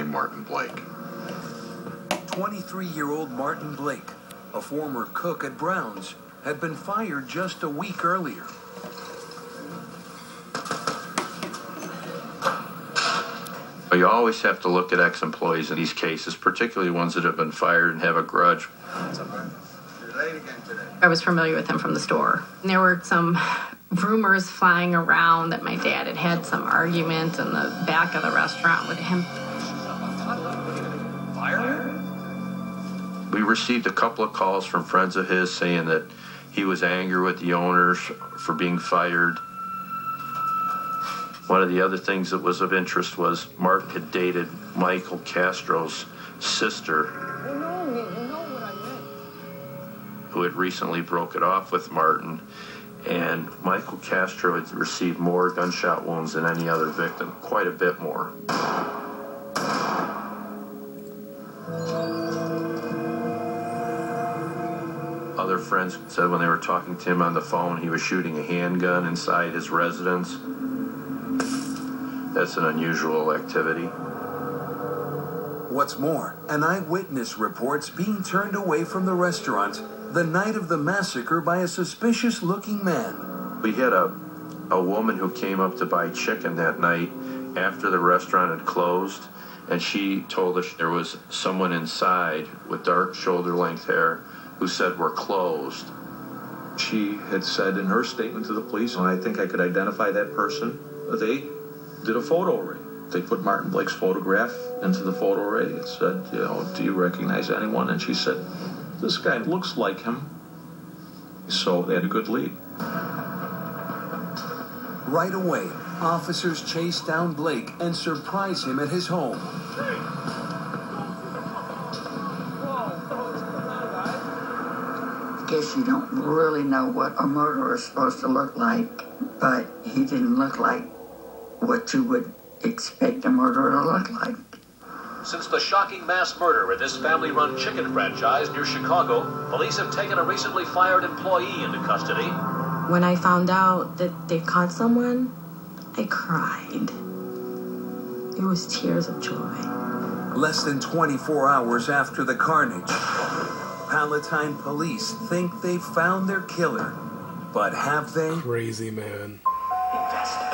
named Martin Blake. 23-year-old Martin Blake, a former cook at Brown's, had been fired just a week earlier. You always have to look at ex-employees in these cases, particularly ones that have been fired and have a grudge. I was familiar with him from the store. There were some rumors flying around that my dad had had some argument in the back of the restaurant with him. We received a couple of calls from friends of his saying that he was angry with the owners for being fired. One of the other things that was of interest was Martin had dated Michael Castro's sister, who had recently broken off with Martin, and Michael Castro had received more gunshot wounds than any other victim, quite a bit more. Other friends said when they were talking to him on the phone, he was shooting a handgun inside his residence. That's an unusual activity. What's more, an eyewitness reports being turned away from the restaurant the night of the massacre by a suspicious-looking man. We had a woman who came up to buy chicken that night after the restaurant had closed, and she told us there was someone inside with dark shoulder-length hair who said, "We're closed." She had said in her statement to the police, and I think I could identify that person, they did a photo array. They put Martin Blake's photograph into the photo array. It said, "Do you recognize anyone?" And she said, "This guy looks like him." So they had a good lead. Right away, officers chase down Blake and surprise him at his home. I guess you don't really know what a murderer is supposed to look like, but he didn't look like what you would expect a murderer to look like. Since the shocking mass murder at this family-run chicken franchise near Chicago, police have taken a recently fired employee into custody. When I found out that they caught someone, I cried. It was tears of joy. Less than 24 hours after the carnage, Palatine police think they found their killer. But have they? Crazy, man. Investigate.